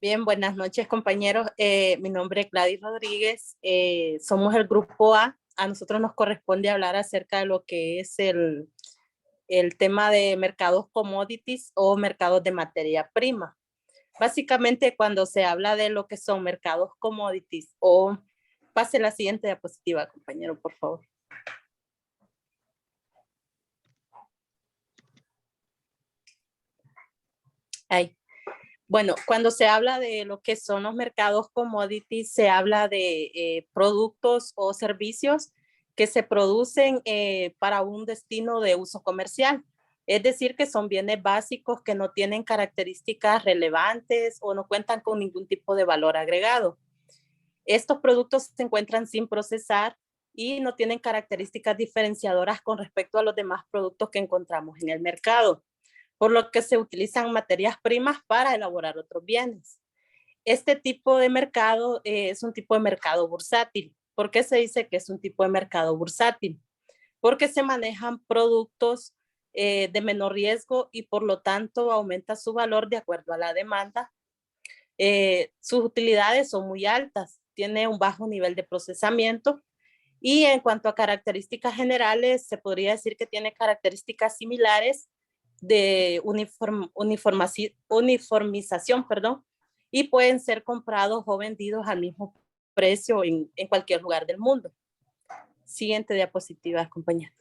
Bien, buenas noches, compañeros. Mi nombre es Gladys Rodríguez. Somos el grupo A. A nosotros nos corresponde hablar acerca de lo que es el tema de mercados commodities o mercados de materia prima. Básicamente, cuando se habla de lo que son mercados commodities o pase la siguiente diapositiva, compañero, por favor. Ahí. Bueno, cuando se habla de lo que son los mercados commodities, se habla de productos o servicios que se producen para un destino de uso comercial. Es decir, que son bienes básicos que no tienen características relevantes o no cuentan con ningún tipo de valor agregado. Estos productos se encuentran sin procesar y no tienen características diferenciadoras con respecto a los demás productos que encontramos en el mercado, por lo que se utilizan materias primas para elaborar otros bienes. Este tipo de mercado es un tipo de mercado bursátil. ¿Por qué se dice que es un tipo de mercado bursátil? Porque se manejan productos de menor riesgo y por lo tanto aumenta su valor de acuerdo a la demanda. Sus utilidades son muy altas, tiene un bajo nivel de procesamiento y en cuanto a características generales, se podría decir que tiene características similares de uniformización, perdón, y pueden ser comprados o vendidos al mismo precio en cualquier lugar del mundo. Siguiente diapositiva, compañera.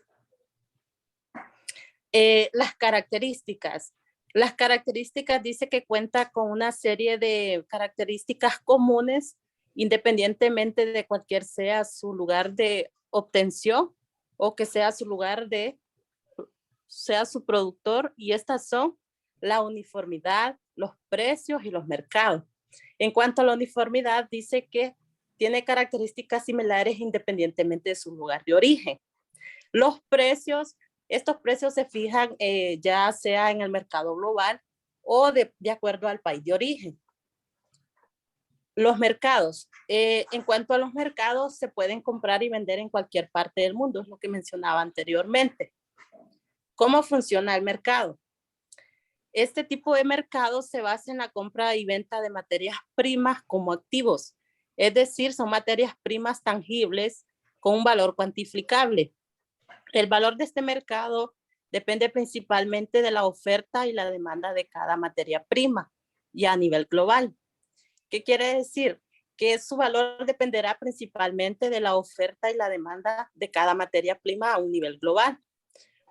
Las características. Las características dice que cuenta con una serie de características comunes independientemente de cualquier sea su lugar de obtención o que sea su lugar de sea su productor, y estas son la uniformidad, los precios y los mercados. En cuanto a la uniformidad, dice que tiene características similares independientemente de su lugar de origen. Los precios, estos precios se fijan ya sea en el mercado global o de acuerdo al país de origen. Los mercados. En cuanto a los mercados, se pueden comprar y vender en cualquier parte del mundo, es lo que mencionaba anteriormente. ¿Cómo funciona el mercado? Este tipo de mercado se basa en la compra y venta de materias primas como activos, es decir, son materias primas tangibles con un valor cuantificable. El valor de este mercado depende principalmente de la oferta y la demanda de cada materia prima y a nivel global. ¿Qué quiere decir? Que su valor dependerá principalmente de la oferta y la demanda de cada materia prima a un nivel global.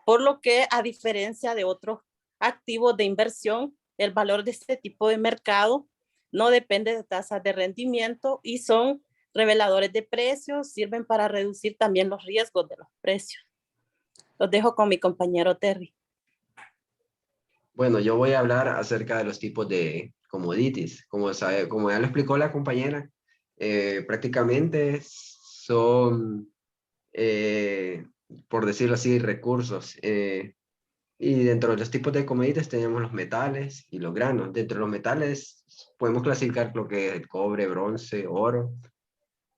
Por lo que, a diferencia de otros activos de inversión, el valor de este tipo de mercado no depende de tasas de rendimiento y son reveladores de precios, sirven para reducir también los riesgos de los precios. Los dejo con mi compañero Terry. Bueno, yo voy a hablar acerca de los tipos de commodities. Como ya lo explicó la compañera, prácticamente son, por decirlo así, recursos. Y dentro de los tipos de commodities tenemos los metales y los granos. Dentro de los metales podemos clasificar lo que es el cobre, bronce, oro,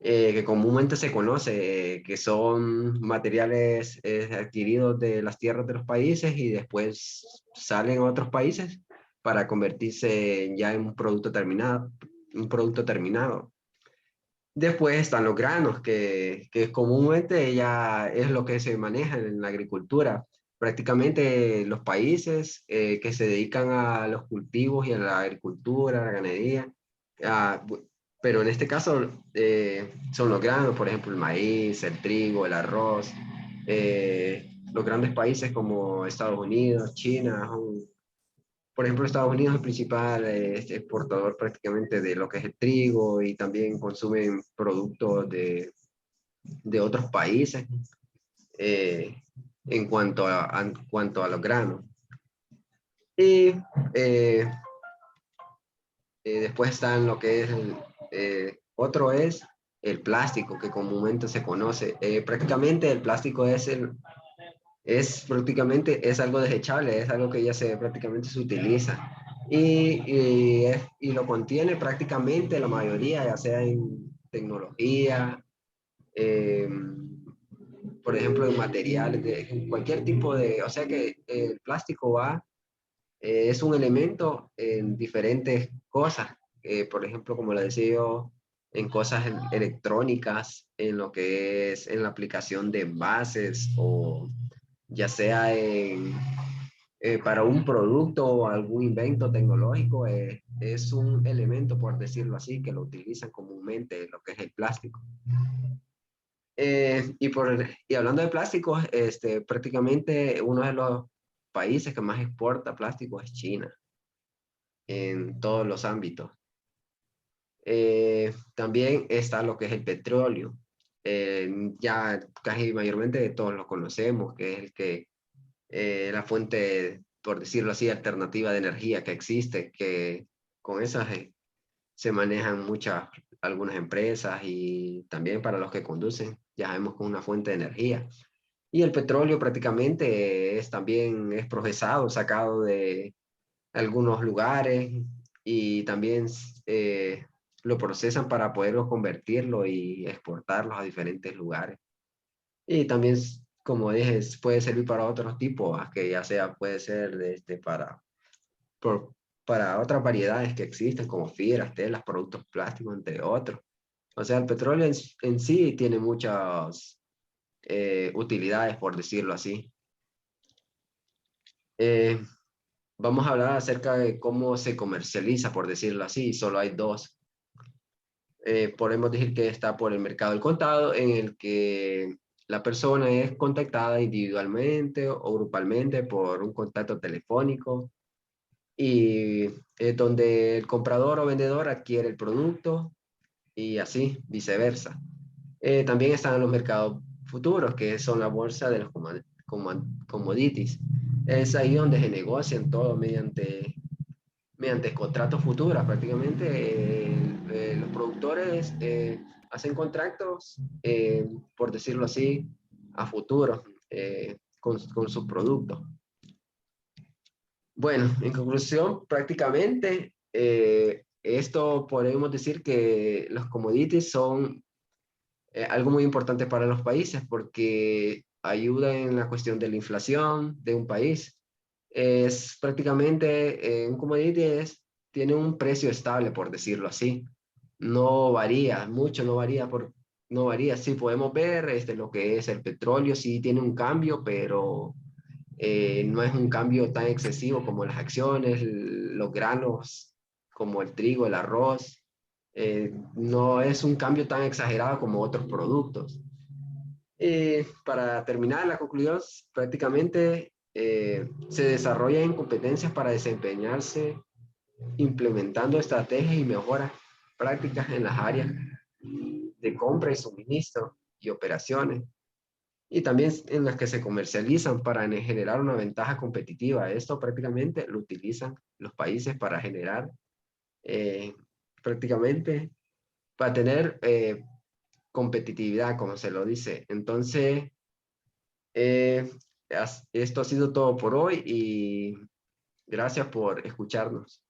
que comúnmente se conoce, que son materiales adquiridos de las tierras de los países y después salen a otros países para convertirse ya en un producto terminado. Un producto terminado. Después están los granos, que comúnmente ya es lo que se maneja en la agricultura. Prácticamente los países que se dedican a los cultivos y a la agricultura, a la ganadería, ah, pero en este caso son los granos, por ejemplo, el maíz, el trigo, el arroz. Los grandes países como Estados Unidos, China, por ejemplo, Estados Unidos es el principal exportador prácticamente de lo que es el trigo y también consumen productos de otros países eh, en cuanto a los granos. Y después están lo que es otro es el plástico, que comúnmente se conoce. Prácticamente el plástico es algo desechable, es algo que ya prácticamente se utiliza y lo contiene prácticamente la mayoría, ya sea en tecnología, eh, por ejemplo, en materiales, en cualquier tipo o sea que el plástico es un elemento en diferentes cosas. por ejemplo, como le decía yo, en cosas electrónicas, en lo que es en la aplicación de envases o ya sea para un producto o algún invento tecnológico, es un elemento, por decirlo así, que lo utilizan comúnmente lo que es el plástico. Y hablando de plásticos, prácticamente uno de los países que más exporta plástico es China, en todos los ámbitos. También está lo que es el petróleo. Ya casi mayormente todos lo conocemos, que es la fuente, por decirlo así, alternativa de energía que existe, que con esas se manejan algunas empresas y también para los que conducen, ya vemos con una fuente de energía. Y el petróleo prácticamente también es procesado, sacado de algunos lugares y también lo procesan para poderlo convertirlo y exportarlo a diferentes lugares. Y también, como dije, puede servir para otros tipos, que ya sea, puede ser para otras variedades que existen, como fibras, telas, productos plásticos, entre otros. O sea, el petróleo en sí tiene muchas utilidades, por decirlo así. Eh, Vamos a hablar acerca de cómo se comercializa, por decirlo así. Solo hay dos. Podemos decir que está por el mercado del contado, en el que la persona es contactada individualmente o grupalmente por un contacto telefónico y donde el comprador o vendedor adquiere el producto y así viceversa. También están los mercados futuros, que son la bolsa de los commodities. Es ahí donde se negocian todo mediante contratos futuros. Prácticamente los productores hacen contratos, por decirlo así, a futuro con sus productos. Bueno, en conclusión, prácticamente esto podemos decir que los commodities son algo muy importante para los países porque ayuda en la cuestión de la inflación de un país. Es prácticamente un commodity tiene un precio estable, por decirlo así. No varía mucho, no varía. Sí, podemos ver lo que es el petróleo, sí tiene un cambio, pero no es un cambio tan excesivo como las acciones, los granos, como el trigo, el arroz. No es un cambio tan exagerado como otros productos. Para terminar, la conclusión, prácticamente se desarrollan competencias para desempeñarse implementando estrategias y mejoras prácticas en las áreas de compra y suministro y operaciones, y también en las que se comercializan para generar una ventaja competitiva. Esto prácticamente lo utilizan los países para generar, eh, prácticamente, para tener competitividad, como se lo dice. Entonces, eh, esto ha sido todo por hoy y gracias por escucharnos.